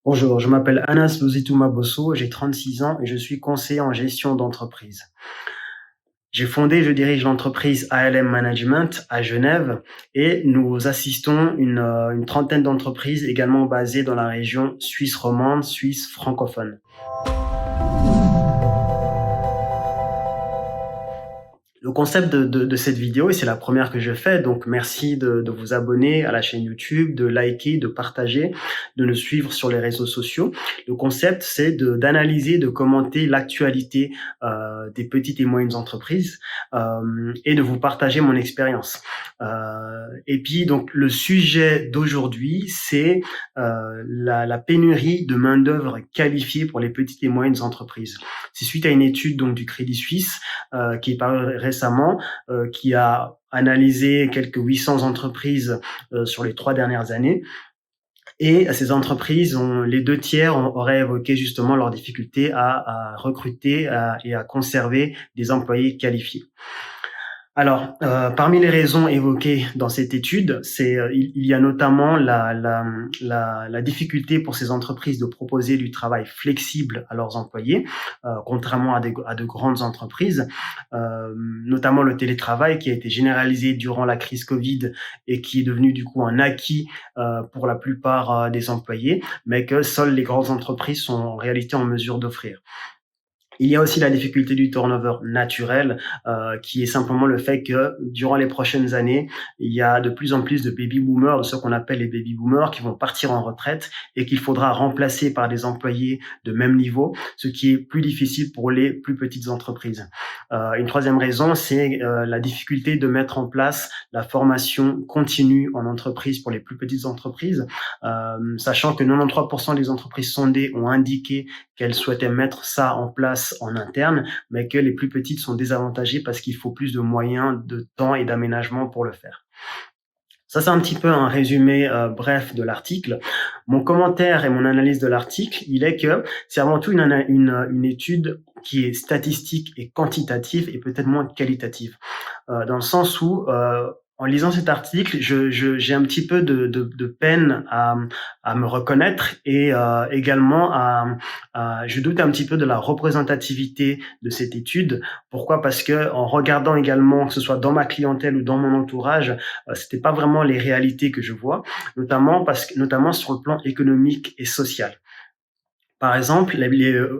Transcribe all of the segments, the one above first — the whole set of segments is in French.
Bonjour, je m'appelle Anas Luzituma Bosso, j'ai 36 ans et je suis conseiller en gestion d'entreprise. J'ai fondé et je dirige l'entreprise ALM Management à Genève et nous assistons une trentaine d'entreprises également basées dans la région suisse romande, suisse francophone. Le concept de cette vidéo, et c'est la première que je fais, donc merci de vous abonner à la chaîne YouTube, de liker, de partager, de nous suivre sur les réseaux sociaux. Le concept, c'est d'analyser, de commenter l'actualité des petites et moyennes entreprises et de vous partager mon expérience. Et puis, donc, le sujet d'aujourd'hui, c'est la pénurie de main-d'œuvre qualifiée pour les petites et moyennes entreprises. C'est suite à une étude donc du Crédit Suisse qui est paru récemment, qui a analysé quelques 800 entreprises sur les 3 dernières années. Et ces entreprises, les 2 tiers auraient évoqué justement leurs difficultés à recruter et à conserver des employés qualifiés. Alors, parmi les raisons évoquées dans cette étude, il y a notamment la difficulté pour ces entreprises de proposer du travail flexible à leurs employés, contrairement à de grandes entreprises, notamment le télétravail qui a été généralisé durant la crise Covid et qui est devenu du coup un acquis pour la plupart des employés, mais que seules les grandes entreprises sont en réalité en mesure d'offrir. Il y a aussi la difficulté du turnover naturel, qui est simplement le fait que durant les prochaines années, il y a de plus en plus de baby boomers, de ce qu'on appelle les baby boomers, qui vont partir en retraite et qu'il faudra remplacer par des employés de même niveau, ce qui est plus difficile pour les plus petites entreprises. Une troisième raison, c'est la difficulté de mettre en place la formation continue en entreprise pour les plus petites entreprises, sachant que 93% des entreprises sondées ont indiqué qu'elles souhaitaient mettre ça en place en interne, mais que les plus petites sont désavantagées parce qu'il faut plus de moyens, de temps et d'aménagement pour le faire. Ça, c'est un petit peu un résumé bref de l'article. Mon commentaire et mon analyse de l'article, il est que c'est avant tout une étude qui est statistique et quantitative et peut-être moins qualitative. Dans le sens où en lisant cet article, j'ai un petit peu de peine à me reconnaître et également je doute un petit peu de la représentativité de cette étude. Pourquoi? Parce que en regardant également, que ce soit dans ma clientèle ou dans mon entourage, c'était pas vraiment les réalités que je vois, notamment sur le plan économique et social. Par exemple,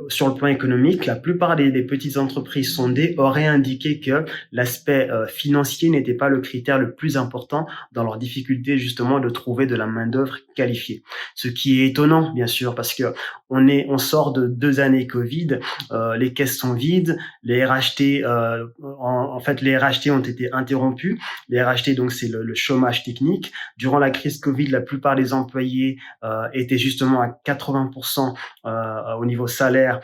sur le plan économique, la plupart des petites entreprises sondées auraient indiqué que l'aspect financier n'était pas le critère le plus important dans leur difficulté justement de trouver de la main-d'œuvre qualifiée. Ce qui est étonnant, bien sûr, parce que on sort de 2 années Covid, les caisses sont vides, les RHT, en fait, les RHT ont été interrompus. Les RHT, donc, c'est le chômage technique. Durant la crise Covid, la plupart des employés étaient justement à 80% au niveau salaire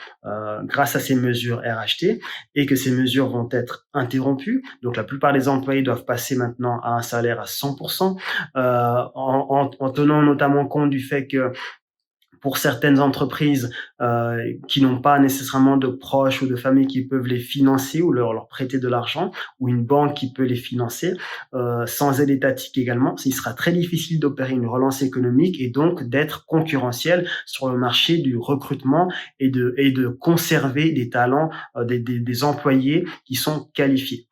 grâce à ces mesures RHT et que ces mesures vont être interrompues. Donc la plupart des employés doivent passer maintenant à un salaire à 100%, en tenant notamment compte du fait que pour certaines entreprises qui n'ont pas nécessairement de proches ou de familles qui peuvent les financer ou leur prêter de l'argent, ou une banque qui peut les financer, sans aide étatique également, il sera très difficile d'opérer une relance économique et donc d'être concurrentiel sur le marché du recrutement et de conserver des talents, des employés qui sont qualifiés.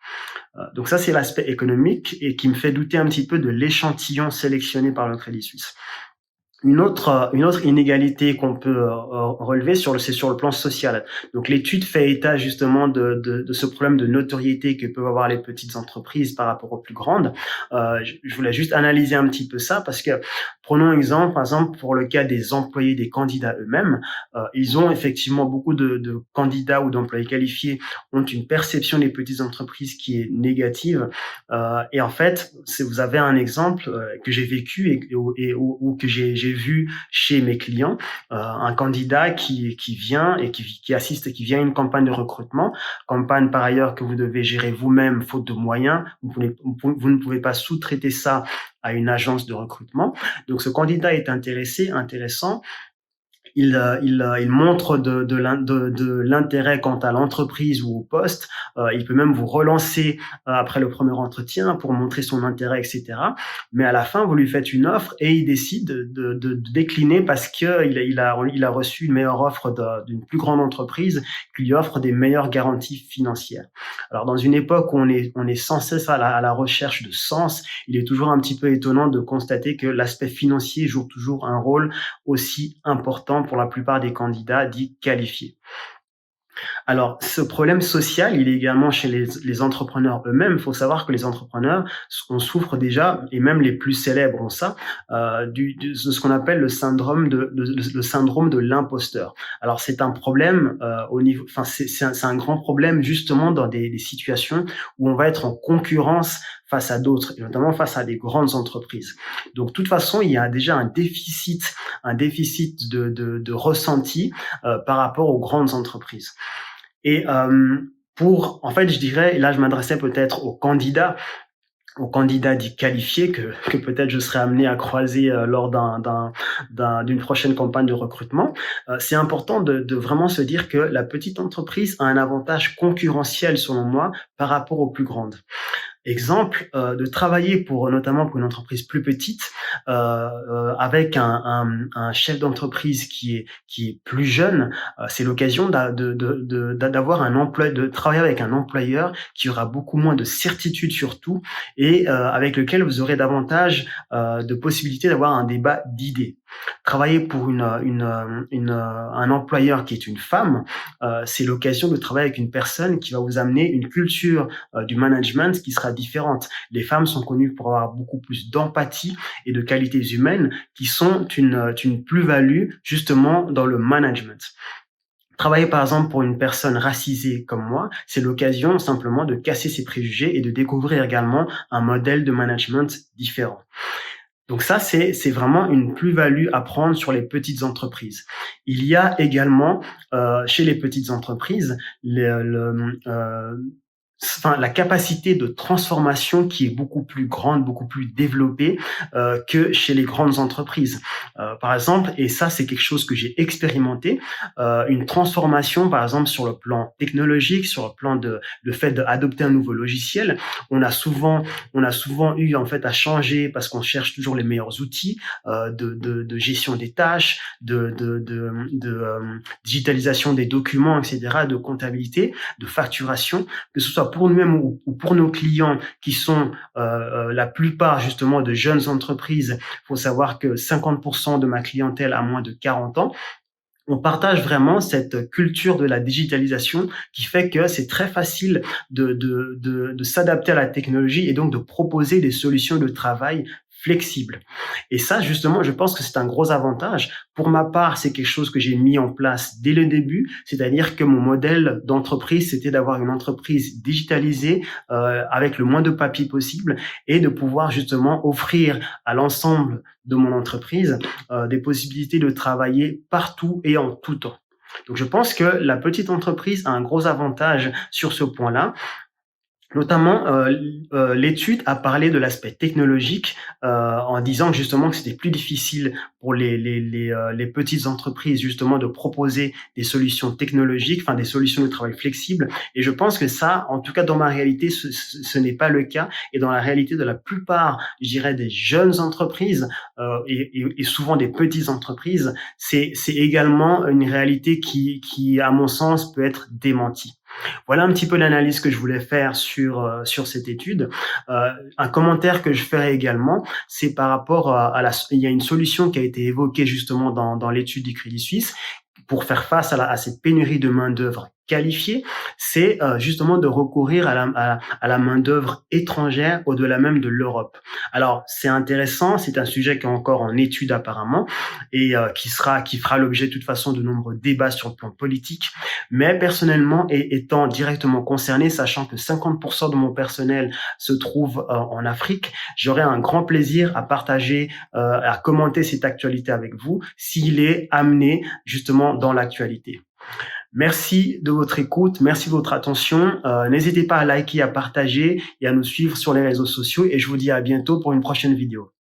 Donc ça, c'est l'aspect économique et qui me fait douter un petit peu de l'échantillon sélectionné par le Crédit Suisse. Une autre inégalité qu'on peut relever c'est sur le plan social. Donc l'étude fait état justement de ce problème de notoriété que peuvent avoir les petites entreprises par rapport aux plus grandes. Je voulais juste analyser un petit peu ça parce que prenons exemple, par exemple, pour le cas des employés, des candidats eux-mêmes, ils ont effectivement beaucoup de candidats ou d'employés qualifiés ont une perception des petites entreprises qui est négative. Et en fait, vous avez un exemple que j'ai vécu ou que j'ai vu chez mes clients, un candidat qui vient et qui assiste, qui vient à une campagne de recrutement, campagne par ailleurs que vous devez gérer vous-même faute de moyens. Vous ne pouvez pas sous-traiter ça à une agence de recrutement. Donc ce candidat est intéressant. il montre de l'intérêt quant à l'entreprise ou au poste. Il peut même vous relancer après le premier entretien pour montrer son intérêt, etc. Mais à la fin, vous lui faites une offre et il décide de décliner parce qu'il a reçu une meilleure offre d'une plus grande entreprise qui lui offre des meilleures garanties financières. Alors, dans une époque où on est sans cesse à la recherche de sens, il est toujours un petit peu étonnant de constater que l'aspect financier joue toujours un rôle aussi important pour la plupart des candidats dits qualifiés. Alors, ce problème social, il est également chez les entrepreneurs eux-mêmes. Il faut savoir que les entrepreneurs, on souffre déjà, et même les plus célèbres ont ça, de ce qu'on appelle le syndrome de l'imposteur. Alors, c'est un problème au niveau, enfin, c'est un grand problème justement dans des situations où on va être en concurrence face à d'autres, et notamment face à des grandes entreprises. Donc, de toute façon, il y a déjà un déficit de ressenti par rapport aux grandes entreprises. Et en fait, je dirais, et là je m'adressais peut-être aux candidats dits qualifiés que peut-être je serai amené à croiser lors d'une prochaine campagne de recrutement. C'est important de vraiment se dire que la petite entreprise a un avantage concurrentiel, selon moi, par rapport aux plus grandes. Exemple, de travailler notamment pour une entreprise plus petite, avec un chef d'entreprise qui est plus jeune, c'est l'occasion d'avoir de travailler avec un employeur qui aura beaucoup moins de certitude sur tout et avec lequel vous aurez davantage de possibilités d'avoir un débat d'idées. Travailler pour un employeur qui est une femme, c'est l'occasion de travailler avec une personne qui va vous amener une culture du management qui sera différente. Les femmes sont connues pour avoir beaucoup plus d'empathie et de qualités humaines qui sont une plus-value justement dans le management. Travailler par exemple pour une personne racisée comme moi, c'est l'occasion simplement de casser ses préjugés et de découvrir également un modèle de management différent. Donc ça, c'est vraiment une plus-value à prendre sur les petites entreprises. Il y a également chez les petites entreprises la capacité de transformation qui est beaucoup plus grande, beaucoup plus développée que chez les grandes entreprises. Par exemple, et ça c'est quelque chose que j'ai expérimenté, une transformation par exemple sur le plan technologique, sur le plan le fait d'adopter un nouveau logiciel, on a souvent eu en fait à changer parce qu'on cherche toujours les meilleurs outils de gestion des tâches, de digitalisation des documents, etc., de comptabilité, de facturation, que ce soit pour nous-mêmes ou pour nos clients qui sont la plupart justement de jeunes entreprises. Il faut savoir que 50% de ma clientèle a moins de 40 ans. On partage vraiment cette culture de la digitalisation qui fait que c'est très facile de s'adapter à la technologie et donc de proposer des solutions de travail flexibles. Et ça, justement, je pense que c'est un gros avantage. Pour ma part, c'est quelque chose que j'ai mis en place dès le début, c'est-à-dire que mon modèle d'entreprise, c'était d'avoir une entreprise digitalisée avec le moins de papier possible et de pouvoir justement offrir à l'ensemble de mon entreprise des possibilités de travailler partout et en tout temps. Donc, je pense que la petite entreprise a un gros avantage sur ce point-là. Notamment, l'étude a parlé de l'aspect technologique en disant justement que c'était plus difficile pour les petites entreprises justement de proposer des solutions technologiques, enfin des solutions de travail flexibles. Et je pense que ça, en tout cas dans ma réalité, ce n'est pas le cas. Et dans la réalité de la plupart, je dirais, des jeunes entreprises et souvent des petites entreprises, c'est également une réalité qui, à mon sens, peut être démentie. Voilà un petit peu l'analyse que je voulais faire sur cette étude. Un commentaire que je ferai également, c'est par rapport il y a une solution qui a été évoquée justement dans l'étude du Crédit Suisse pour faire face à cette pénurie de main-d'œuvre qualifiée, c'est justement de recourir à la main-d'œuvre étrangère au-delà même de l'Europe. Alors, c'est intéressant, c'est un sujet qui est encore en étude apparemment et qui fera l'objet de toute façon de nombreux débats sur le plan politique. Mais personnellement, étant directement concerné, sachant que 50% de mon personnel se trouve en Afrique, j'aurai un grand plaisir à partager, à commenter cette actualité avec vous s'il est amené justement dans l'actualité. Merci de votre écoute, merci de votre attention. N'hésitez pas à liker, à partager et à nous suivre sur les réseaux sociaux et je vous dis à bientôt pour une prochaine vidéo.